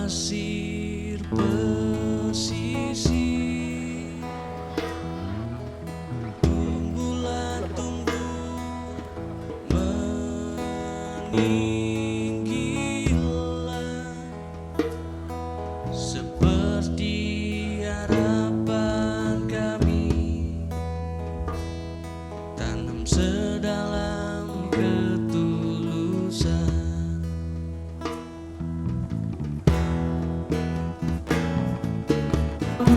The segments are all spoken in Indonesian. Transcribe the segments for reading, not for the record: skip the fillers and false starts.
pasir pesisir, tumbuhlah tumbuh meninggilah seperti harapan kami, tanam sedalam ketulusan.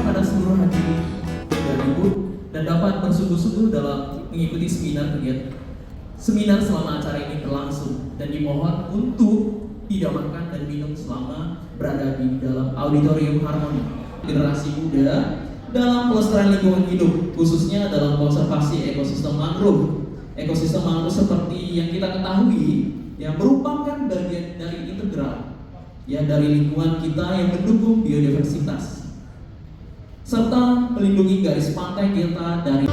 Pada seluruh hadirin dan ibu dan dapat bersungguh-sungguh dalam mengikuti seminar selama acara ini berlangsung, dan dimohon untuk tidak makan dan minum selama berada di dalam auditorium harmoni. Generasi muda dalam pelestarian lingkungan hidup, khususnya dalam konservasi ekosistem mangrove. Ekosistem mangrove seperti yang kita ketahui yang merupakan bagian dari integral ya dari lingkungan kita yang mendukung biodiversitas serta melindungi garis pantai kita dari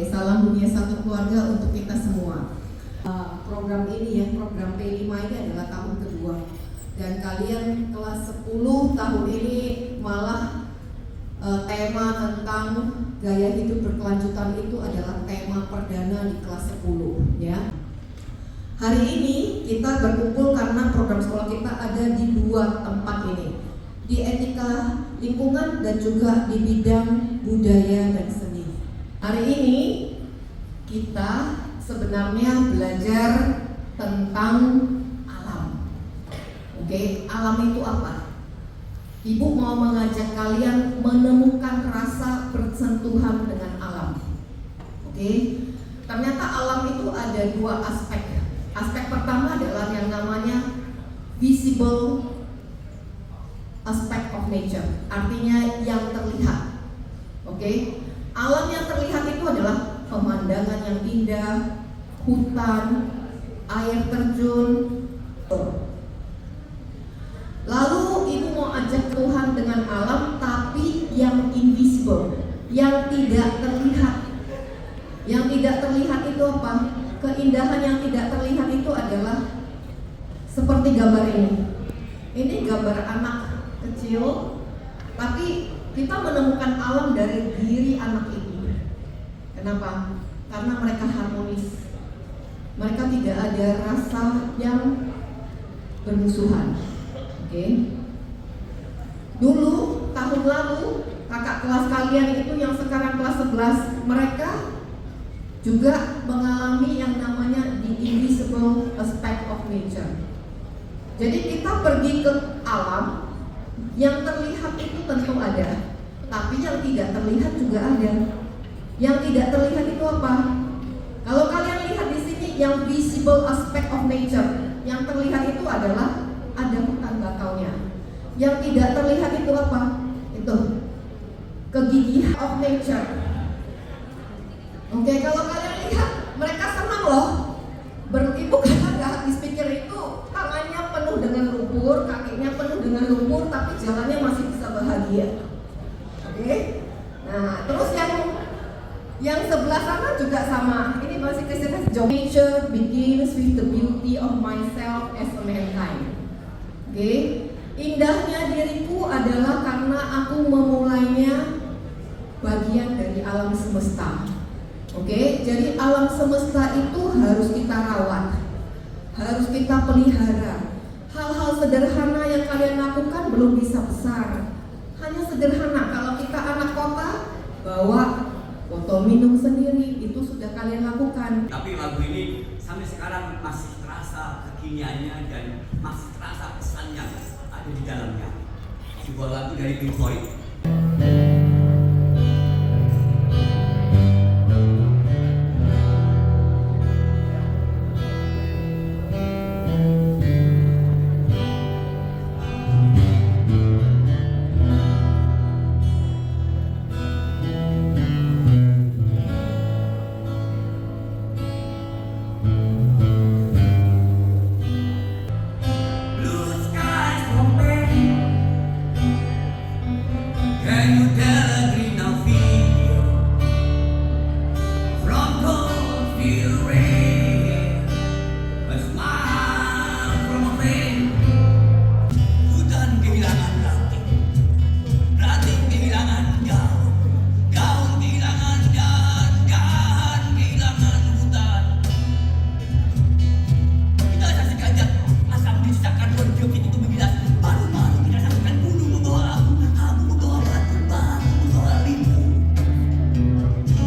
salam dunia satu keluarga untuk kita semua. Program ini ya, program P5 ini adalah tahun kedua, dan kalian kelas 10 tahun ini malah tema tentang gaya hidup berkelanjutan itu adalah tema perdana di kelas 10 ya. Hari ini kita berkumpul karena program sekolah kita ada di dua tempat ini, di etika lingkungan dan juga di bidang budaya dan seni. Hari ini kita sebenarnya belajar tentang alam. Oke, alam itu apa? Ibu mau mengajak kalian menemukan rasa bersentuhan dengan alam. Oke, ternyata alam itu ada dua aspek. Aspek pertama adalah yang namanya visible aspect of nature, artinya yang terlihat. Oke, alam yang terlihat itu adalah pemandangan yang indah, hutan, air terjun. Lalu ibu mau ajak Tuhan dengan alam, tapi yang invisible, yang tidak terlihat. Yang tidak terlihat itu apa? Keindahan yang tidak terlihat itu adalah seperti gambar ini. Ini gambar anak kecil, tapi kita menemukan alam dari diri anak itu. Kenapa? Karena mereka harmonis. Mereka tidak ada rasa yang bermusuhan. Oke. Dulu tahun lalu kakak kelas kalian itu yang sekarang kelas 11, mereka juga mengalami yang namanya the invisible aspect of nature. Jadi kita pergi ke alam, yang terlihat itu tentu ada, tapi yang tidak terlihat juga ada. Yang tidak terlihat itu apa? Kalau kalian lihat di sini, yang visible aspect of nature, yang terlihat itu adalah ada hutan bakaunya. Yang tidak terlihat itu apa? Itu kegigihan of nature. Oke, kalau kalian lihat, mereka senang loh. Ibu karena nggak habis pikir itu, tangannya penuh dengan lumpur, kakinya penuh dengan lumpur, tapi jalannya masih bisa bahagia. Oke, nah terus yang sebelah sana juga sama. Ini masih kisah nature begins with the beauty of myself as a mankind. Oke, indahnya diriku adalah karena aku memulainya bagian dari alam semesta. Oke, jadi alam semesta itu harus kita rawat, harus kita pelihara. Hal-hal sederhana yang kalian lakukan belum bisa besar, hanya sederhana. Kalau kita anak kota, bawa botol minum sendiri, itu sudah kalian lakukan. Tapi lagu ini sampai sekarang masih terasa kekiniannya dan masih terasa pesan yang ada di dalamnya. Sebuah lagu dari Pink Floyd. Can you tell a green of field from cold field rain? A smile from a friend. Hutan kehilangan ranting, ranting kehilangan gaun, gaun kehilangan dahan, dahan kehilangan hutan. Kita saksikan jatuh, asam disisakan dioksid itu membilas. Baru-baru kita saksikan bulu membawa abu, abu membawa batu, batu membawa limbu,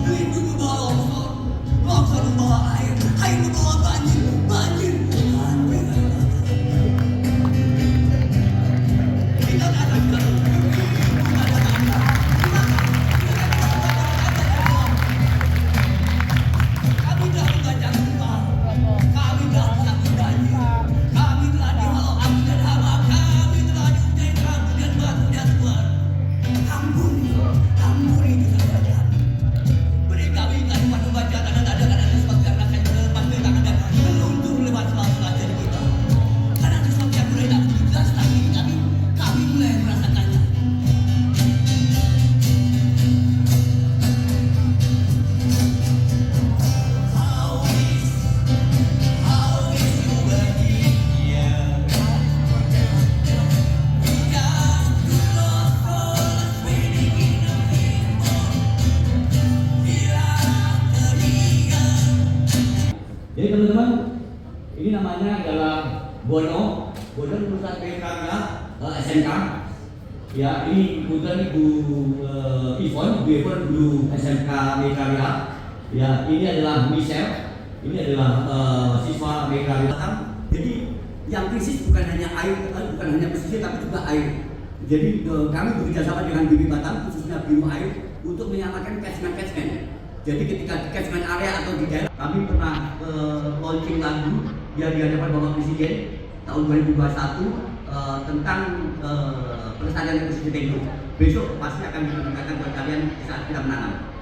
limbu membawa longsor, longsor membawa air, air membawa banjir, banjir banjir. Kita saksikan kami telah mengajak Tuhan, kami telah disambut banjir, kami telah dihalau api dan hama, kami telah diuji kabut dan batu dan Tuhan. Ampuni, ampuni dosa saja. Beri kami kalimat membaca tanda-tanda karena sesuatu yang akan terlepas dari tangan dan meluntur lewat sela-sela jari kita. Karena sesuatu yang mulai tak begitu jelas tentang diri kami mulai merasakannya. How is you were here? Just to lost all the waiting in a limbo. Hilang teria. Jadi teman-teman, ini namanya adalah Bono, Bono lulusan Mekarya SMK. Ya, ini kebetulan Ibu Ivon, Bu Ivon dulu SMK Mekarya. Ya, ini adalah Michelle, ini adalah siswa Mekarya. Jadi yang krisis bukan hanya air, bukan hanya pesisir tapi juga air. Jadi kami bekerja sama dengan BB Batam, khususnya Biru Air, untuk menyamakan catchment. Jadi ketika di catchment area atau di daerah, kami pernah launching lagu yang di hadapan Bapak Presiden tahun 2021 tentang pelestarian ekosistem Tendo. Besok pasti akan diperkenalkan buat kalian saat kita menanam.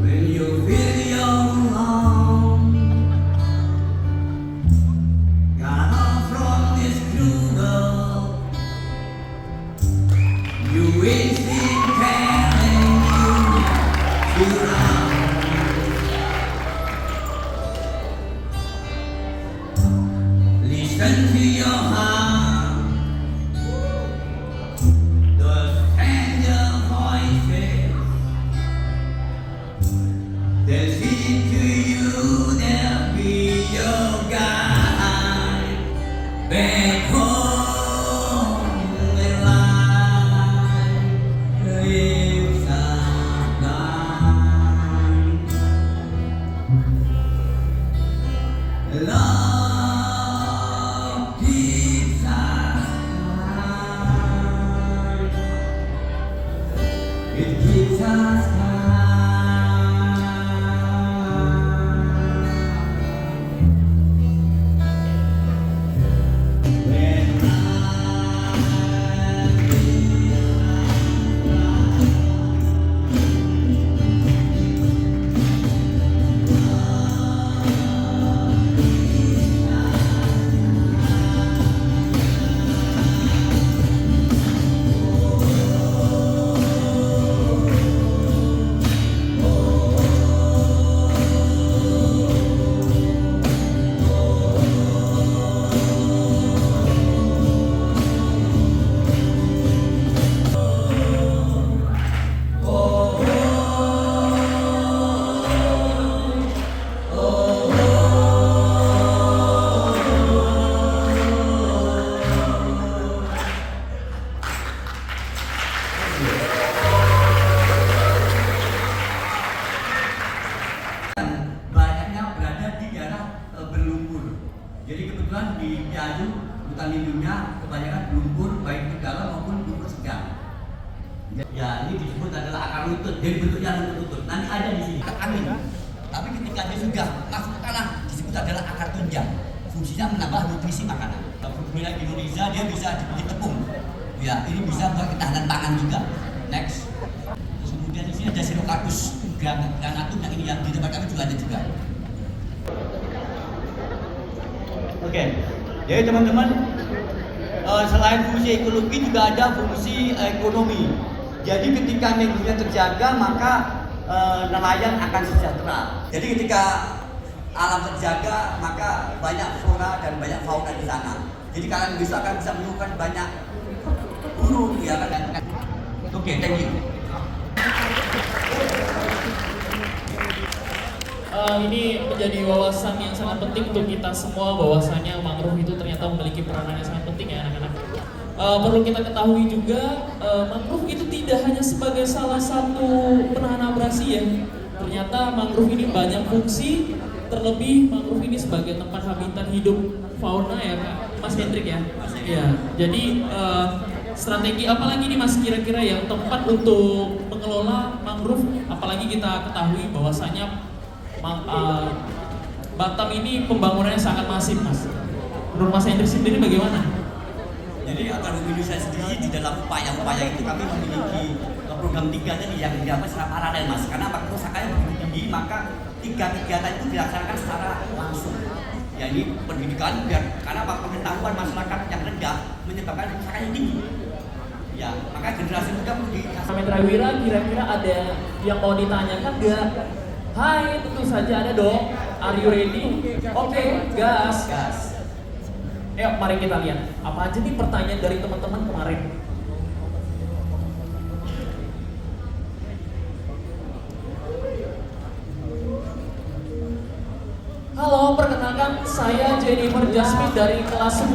When you feel you're alone, got off from this cruel, you wasted telling you to run. Listen to your heart, those tender voices. They'll speak to you, they'll be your guide. Back home, the light lives alive. Love keeps us alive. It keeps us alive. When di Piaju hutan lindungnya kebanyakan lumpur baik di dalam maupun lumpur segar. Ya ini disebut adalah akar lutut, jadi bentuknya lutut-lutut. Nanti ada di sini angin. Tapi ketika dia sudah masuk ke tanah disebut adalah akar tunjang. Fungsinya menambah nutrisi makanan. Wilayah Indonesia dia bisa diberi tepung. Ya ini bisa buat ketahanan pangan juga. Next. Terus kemudian di sini ada Silocarpus granatum yang ini yang di tempat kami juga ada juga. Oke, jadi teman-teman selain fungsi ekologi juga ada fungsi ekonomi. Jadi ketika mangrovenya terjaga maka nelayan akan sejahtera. Jadi ketika alam terjaga maka banyak flora dan banyak fauna di sana. Jadi kalian bisa akan bisa menemukan banyak burung ya kan. Oke, thank you. Ini menjadi wawasan yang sangat penting untuk kita semua, bahwasanya mangrove itu ternyata memiliki peranan yang sangat penting ya anak-anak. Perlu kita ketahui juga mangrove itu tidak hanya sebagai salah satu penahan abrasi ya. Ternyata mangrove ini banyak fungsi, terlebih mangrove ini sebagai tempat habitat hidup fauna ya Kak, Mas Hendrik ya. Ya, jadi strategi apalagi nih Mas kira-kira yang tempat untuk mengelola mangrove, apalagi kita ketahui bahwasanya Batam ini pembangunannya sangat masif Mas. Menurut Mas Hendrik sendiri bagaimana? Jadi Akademi Indonesia sendiri di dalam upaya-upaya itu kami memiliki program 3 tadi yang dilakukan secara paralel Mas. Karena kerusakannya begitu tinggi maka 3 kegiatan itu dilaksanakan secara langsung. Ya ini pendidikan karena pengetahuan masyarakat yang rendah menyebabkan kerusakan yang tinggi. Ya, maka generasi muda perlu dikasih. Mitra Wira kira-kira ada yang mau ditanyakan nggak? Hai, tentu saja ada dong. Are you ready? Oke, gas. Ayo, mari kita lihat. Apa aja nih pertanyaan dari teman-teman kemarin? Halo, perkenalkan saya Jennifer Jasmine dari kelas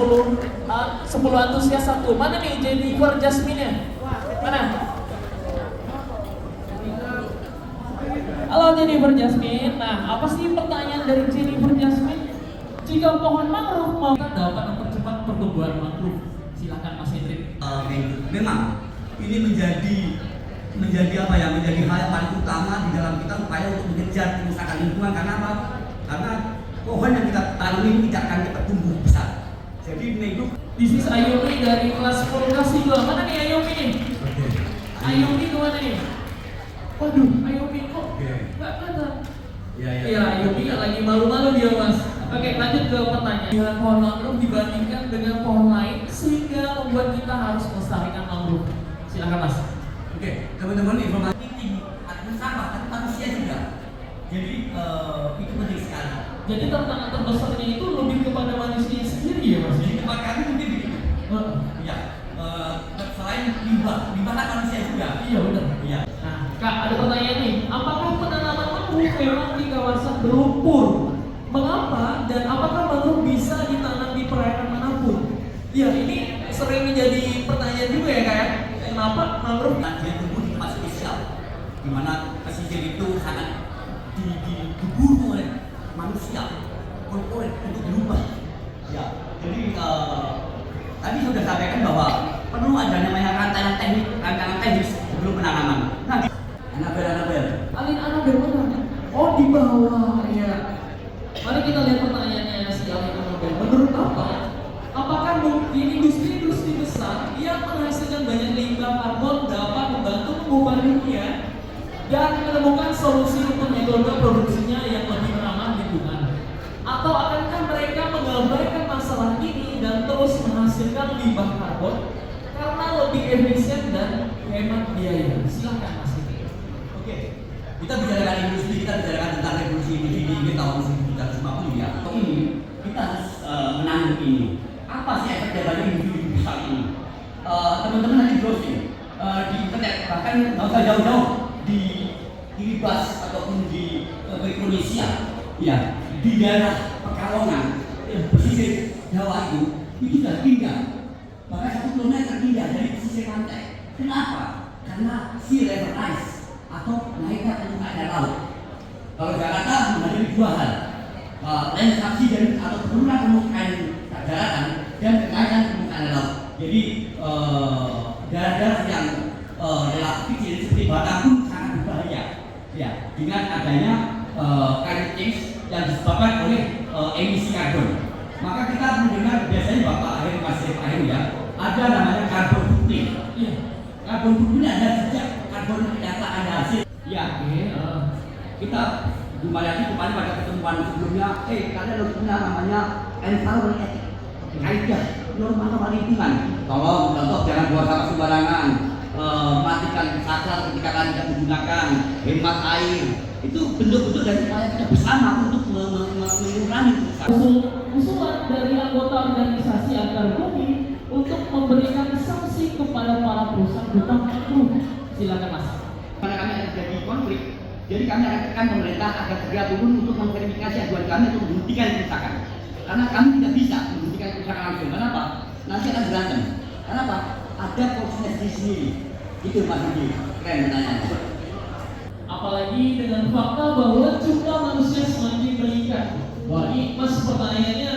10 antusias 1. Mana nih Jennifer Jasmine-nya? Mana? Halo Jennifer Jasmine. Nah, apa sih pertanyaan dari Jennifer Jasmine? Jika pohon mangrove mau dapat mempercepat pertumbuhan mangrove, silakan Mas Hendrik. Memang ini menjadi apa ya? Menjadi hal yang paling utama di dalam kita upaya untuk mengejar kerusakan lingkungan. Karena apa? Karena pohon yang kita tanam ini tidak akan cepat tumbuh besar. Jadi mangrove. This is Ayumi dari kelas 10 kasih gua. Mana nih Ayumi nih? Ayumi kemana nih? Waduh, Ayumi kok nggak ada? Iya, Ayumi lagi malu-malu dia Mas. Oke, lanjut ke pertanyaan. Dengan pohon mangrove dibandingkan dengan pohon lain sehingga membuat kita harus melestarikan mangrove. Silakan Mas. Oke, teman-teman informasi tinggi artinya sama, tapi manusia juga. Jadi itu penting sekali. Jadi tantangan terbesarnya itu lebih kepada manusia sendiri ya Mas. Di tempat kami mungkin begitu. Iya. Selain limbah kan manusia juga. Iya benar. Iya. Nah, Kak ada pertanyaan nih. Apakah penanaman mangrove memang di kawasan berlumpur? Mengapa dan apakah mangrove bisa ditanam di perairan manapun? Ya ini sering menjadi pertanyaan juga ya Kak ya. Kenapa mangrove? Dia tumbuh di tempat spesial, di mana pesisir itu sangat diburu oleh manusia, oleh untuk berubah. Ya, jadi tadi sudah sampaikan bahwa perlu ada namanya rancangan teknis sebelum penanaman. Nah, Anabel. Alin Anabel mana? Oh di bawah ya. Mari kita lihat pertanyaannya si Alin Anabel. Menurut Bapak, apakah mungkin industri-industri besar yang menghasilkan banyak limbah karbon dapat membantu mengubah dunia dan menemukan solusi untuk metode produksinya yang lebih ramah lingkungan? Atau akankah mereka mengabaikan masalah ini dan terus menghasilkan limbah karbon karena lebih efisien dan hemat biaya? Silakan Mas. Oke, kita bicarakan industri, kita bicarakan tentang revolusi industri di tahun 1950 ya. Kita harus menanggung ini. Apa sih efek dari industri besar ini? Teman-teman nanti browsing di internet, bahkan nggak usah jauh-jauh di Kiribati ataupun di Indonesia, ya di daerah Pekalongan, pesisir Jawa itu sudah pindah, bahkan 1 kilometer pindah dari pesisir pantai. Kenapa? Karena sea level rise atau naiknya permukaan air laut. Kalau Jakarta menghadapi 2 hal, land subsidence atau penurunan permukaan darat adanya climate change yang disebabkan oleh emisi karbon. Maka kita mendengar biasanya Bapak Akhir Masih Akhir ya, ada namanya carbon footprint. Iya. Carbon footprint ada jejak karbon data ada hasil. Ya, kita kembali kemarin pada pertemuan sebelumnya, kalian harus punya namanya environment ethic, kaidah norma lingkungan. Tolong contoh jangan buang sampah sembarangan, matikan saklar ketika kalian tidak menggunakan, hemat air. Itu bentuk-bentuk dari upaya kita bersama untuk mengurangi usulan dari anggota organisasi Akar Bumi untuk memberikan sanksi kepada para perusahaan hutang makruh. Silakan Mas. Karena kami akan terjadi konflik, jadi kami akan tekan pemerintah agar segera turun untuk memverifikasi aduan kami untuk menghentikan kerusakan. Karena kami tidak bisa menghentikan kerusakan langsung. Kenapa? Nanti akan berantem. Kenapa? Ada porsinya sendiri. Itu Mas Budi. Keren pertanyaannya. Apalagi dengan fakta bahwa jumlah manusia semakin meningkat. Wah, ini Mas pertanyaannya.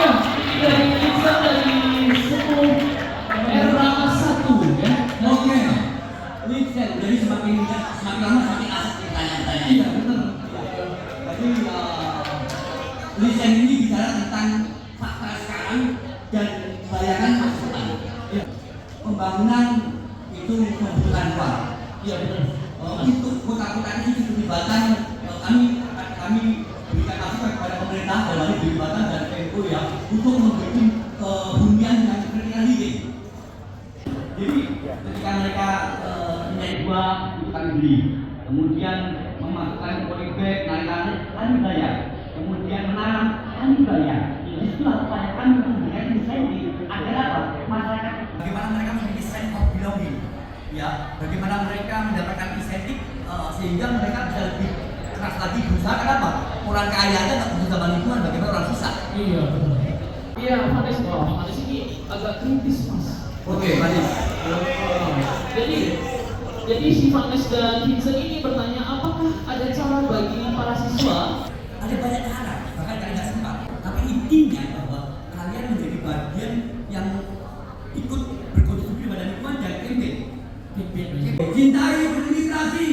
Ya, dari Insan dari 10 Rama 1 ya. Oke. Ini jadi semakin lama semakin asik pertanyaan-pertanyaan. Iya, benar. Jadi Lisen ini bicara tentang fakta sekarang dan bayangan masa depan. Ya. Pembangunan itu membutuhkan uang. Iya, benar. Untuk kota-kota ini di Batam, kami berikan masukan kepada pemerintah dalam hal ini Batam dan PMO ya untuk membuat hunian yang kira-kira living. Jadi ketika mereka menjadi buah itu kami beli, kemudian memasukkan polybag, naik-naik, kami bayar, kemudian menanam, kami bayar. Itulah upaya kami untuk memberikan insentif agar apa? Masyarakat bagaimana mereka memiliki sense of belonging, ya, bagaimana mereka mendapatkan insentif sehingga mereka bisa lebih keras lagi berusaha. Kenapa? Orang kaya aja nggak berusaha sama lingkungan, bagaimana orang susah? Iya, benar. Iya, Manis ini agak kritis Mas. Oke, Manis. Jadi si Manis dan Vincent ini bertanya apakah ada cara bagi para siswa? Ada banyak cara, bahkan kalian nggak sempat. Tapi intinya bahwa kalian menjadi bagian yang ikut berkontribusi pada lingkungan dan campaign. Cintai berdemokrasi.